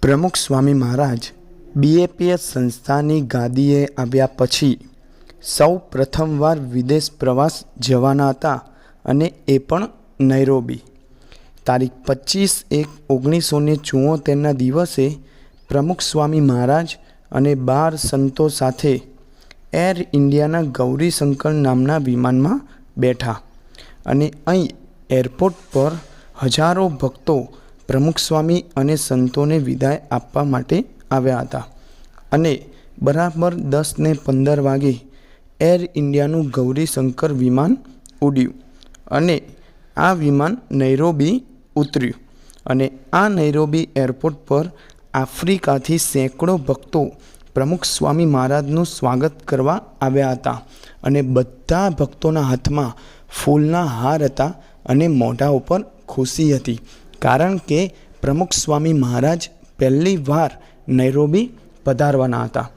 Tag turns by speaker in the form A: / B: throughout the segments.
A: પ્રમુખ સ્વામી મહારાજ બીએપીએસ સંસ્થાની ગાદીએ આવ્યા પછી સૌ પ્રથમવાર વિદેશ પ્રવાસ જવાના હતા અને એ પણ નૈરોબી. તારીખ 25/1/1974ના દિવસે પ્રમુખ સ્વામી મહારાજ અને 12 સંતો સાથે એર ઇન્ડિયાના ગૌરીશંકર નામના વિમાનમાં બેઠા અને અહીં એરપોર્ટ પર હજારો ભક્તો પ્રમુખ સ્વામી અને સંતોને વિદાય આપવા માટે આવ્યા હતા અને બરાબર 10:15 વાગે એર ઇન્ડિયાનું ગૌરીશંકર વિમાન ઉડ્યું અને આ વિમાન નૈરોબી ઉતર્યું અને આ નૈરોબી એરપોર્ટ પર આફ્રિકાથી સેંકડો ભક્તો પ્રમુખ સ્વામી મહારાજનું સ્વાગત કરવા આવ્યા હતા અને બધા ભક્તોના હાથમાં ફૂલના હાર હતા અને મોઢા ઉપર ખુશી હતી, કારણ કે પ્રમુખ સ્વામી મહારાજ પહેલી વાર નૈરોબી પધારવાના હતા.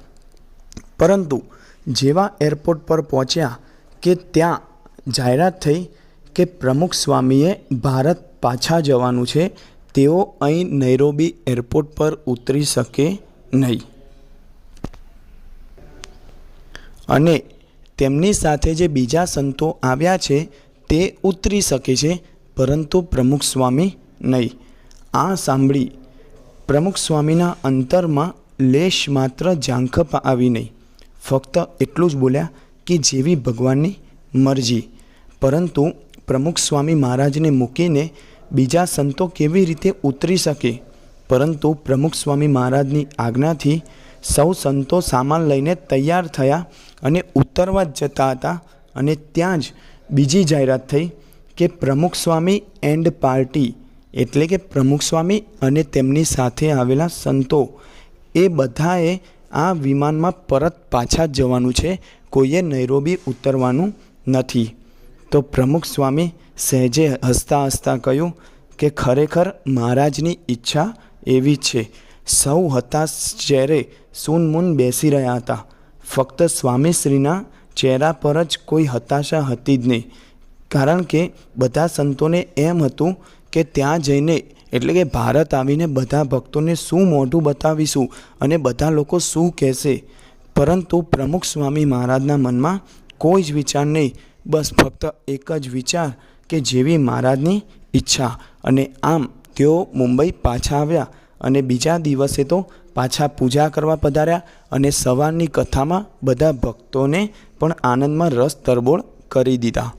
A: પરંતુ જેવા એરપોર્ટ પર પહોંચ્યા કે ત્યાં જાહેરાત થઈ કે પ્રમુખ સ્વામીએ ભારત પાછા જવાનું છે, તેઓ અહીં નૈરોબી એરપોર્ટ પર ઉતરી શકે નહીં અને તેમની સાથે જે બીજા સંતો આવ્યા છે તે ઉતરી શકે છે, પરંતુ પ્રમુખ સ્વામી નહીં. આ સાંભળી પ્રમુખ સ્વામીના અંતરમાં લેશ માત્ર ઝાંખપ આવી નહીં. ફક્ત એટલું જ બોલ્યા કે જેવી ભગવાનની મરજી. પરંતુ પ્રમુખ સ્વામી મહારાજને મૂકીને બીજા સંતો કેવી રીતે ઉતરી શકે? પરંતુ પ્રમુખ સ્વામી મહારાજની આજ્ઞાથી સૌ સંતો સામાન લઈને તૈયાર થયા અને ઉતરવા જ જતા હતા અને ત્યાં જ બીજી જાહેરાત થઈ કે પ્રમુખ સ્વામી એન્ડ પાર્ટી, એટલે કે પ્રમુખ સ્વામી અને તેમની સાથે આવેલા સંતો એ બધાએ આ વિમાનમાં પરત પાછા જવાનું છે, કોઈએ નૈરોબી ઉતરવાનું નથી. તો પ્રમુખ સ્વામી સહેજે હસતા હસતા કહ્યું કે ખરેખર મહારાજની ઈચ્છા એવી જ છે. સૌ હતાશ ચહેરે સૂનમૂન બેસી રહ્યા હતા. ફક્ત સ્વામીશ્રીના ચહેરા પર જ કોઈ હતાશા હતી જ નહીં, કારણ કે બધા સંતોને એમ હતું કે ત્યાં જઈને એટલે કે ભારત આવીને બધા ભક્તોને શું મોઢું બતાવીશું અને બધા લોકો શું કહેશે. પરંતુ પ્રમુખ સ્વામી મહારાજના મનમાં કોઈ જ વિચાર નહીં, બસ ફક્ત એક જ વિચાર કે જેવી મહારાજની ઈચ્છા. અને આમ તેઓ મુંબઈ પાછા આવ્યા અને બીજા દિવસે તો પાછા પૂજા કરવા પધાર્યા અને સવારની કથામાં બધા ભક્તોને પણ આનંદમાં રસ તરબોળ કરી દીધા.